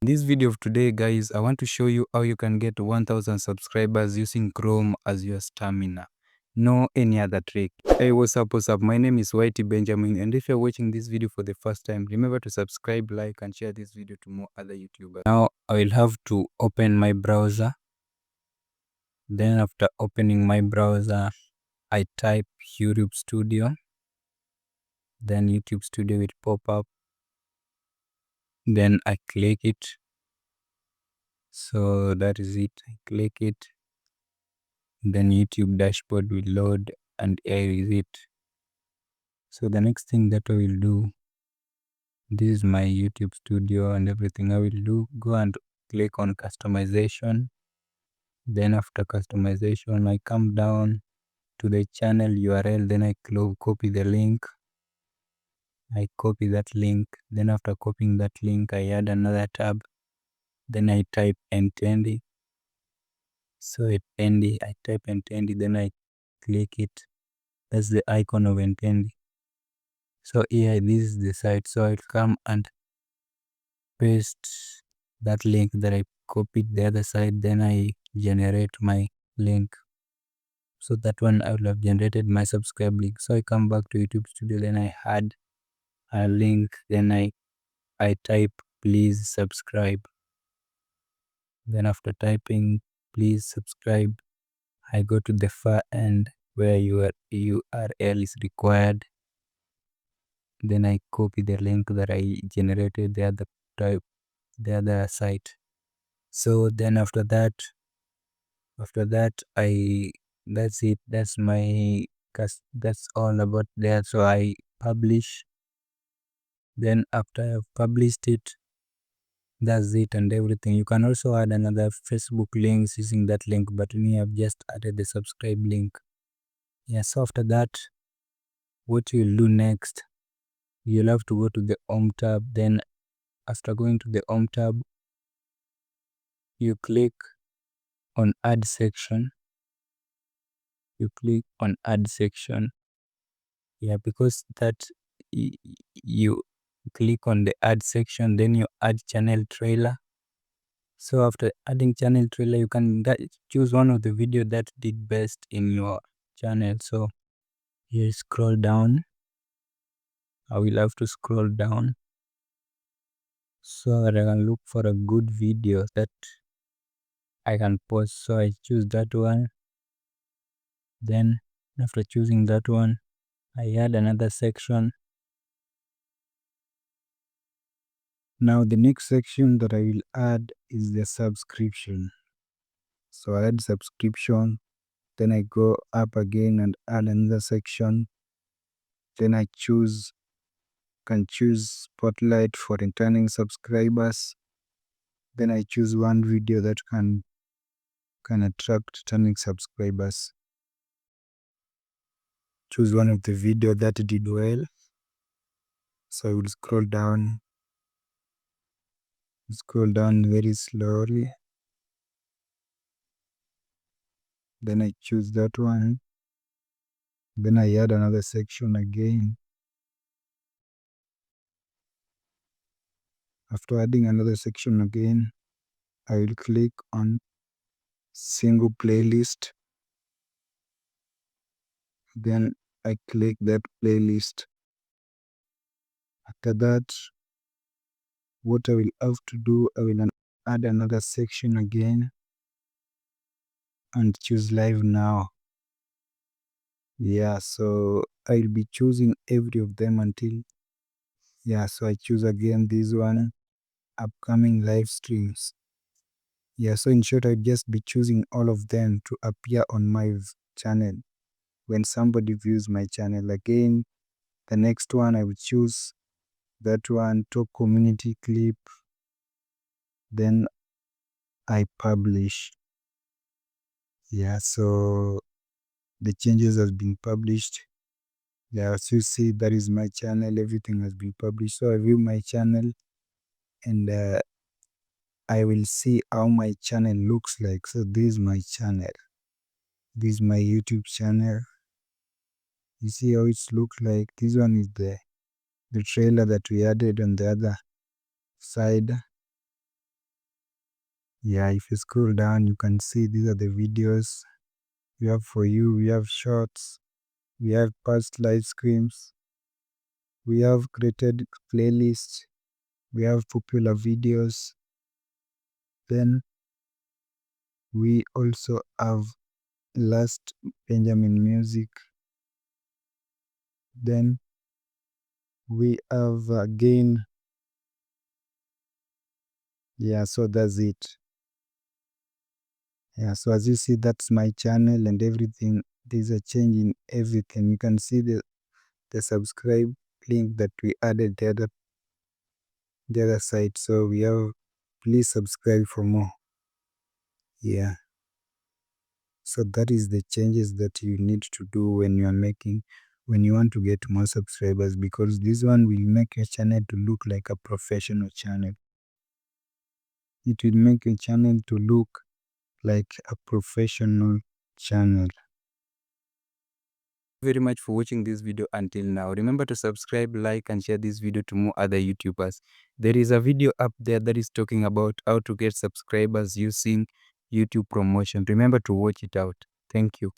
In this video of today, guys, I want to show you how you can get 1000 subscribers using Chrome as your stamina. No any other trick. Hey, what's up, what's up? My name is Whitey Benjamin, and if you're watching this video for the first time, remember to subscribe, like, and share this video to more other YouTubers. Now, I will have to open my browser. Then after opening my browser, I type YouTube Studio. Then YouTube Studio will pop up. Then I click it. So that is it. I click it. Then YouTube dashboard will load and here is it. So the next thing that I will do, this is my YouTube Studio and everything I will do, go and click on customization. Then after customization, I come down to the channel URL, then I copy the link. I copy that link. Then after copying that link, I add another tab. Then I type Ntendi. So Ntendi, I type Ntendi, then I click it. That's the icon of Ntendi. So here, this is the site. So I'll come and paste that link that I copied the other side. Then I generate my link. So that one I will have generated my subscribe link. So I come back to YouTube Studio. Then I add a link. Then I type please subscribe. Then after typing please subscribe, I go to the far end where your URL is required. Then I copy the link that I generated the other site. So then after that that's it. That's all about that. So I publish. Then after I've published it, that's it and everything. You can also add another Facebook links using that link, but me, I've just added the subscribe link. Yeah, so after that, what you'll do next, you'll have to go to the home tab. Then after going to the home tab, you click on add section. Yeah, because that you click on the add section, then you add channel trailer. So after adding channel trailer, you can choose one of the video that did best in your channel. So here, scroll down. I will have to scroll down so that I can look for a good video that I can post. So I choose that one. Then after choosing that one, I add another section. Now the next section that I will add is the subscription. So I add subscription, then I go up again and add another section. Then I can choose spotlight for returning subscribers. Then I choose one video that can attract returning subscribers. Choose one of the video that did well. So I will scroll down very slowly. Then I choose that one. Then I add another section again. After adding another section again, I will click on single playlist. Then I click that playlist. After that, what I will have to do, I will add another section again and choose live now. Yeah, so I'll be choosing every of them until, yeah, so I choose again this one, upcoming live streams. Yeah, so in short, I'll just be choosing all of them to appear on my channel when somebody views my channel. Again, the next one I will choose that one, top community clip. Then I publish. Yeah, so the changes has been published. Yeah, so you see that is my channel, everything has been published. So I view my channel and I will see how my channel looks like. So this is my channel. This is my YouTube channel. You see how it looks like. This one is the trailer that we added on the other side. Yeah, if you scroll down, you can see these are the videos we have for you. We have shorts, we have past live streams, we have created playlists, we have popular videos. Then we also have last Benjamin music. Then we have again, yeah, so that's it. Yeah, so as you see, that's my channel and everything. There's a change in everything. You can see the subscribe link that we added the other side. So we have, please subscribe for more. Yeah. So that is the changes that you need to do when you are making, when you want to get more subscribers, because this one will make your channel to look like a professional channel. It will make your channel to look like a professional channel. Very much for watching this video until now. Remember to subscribe, like and share this video to more other YouTubers. There is a video up there that is talking about how to get subscribers using YouTube promotion. Remember to watch it out. Thank you.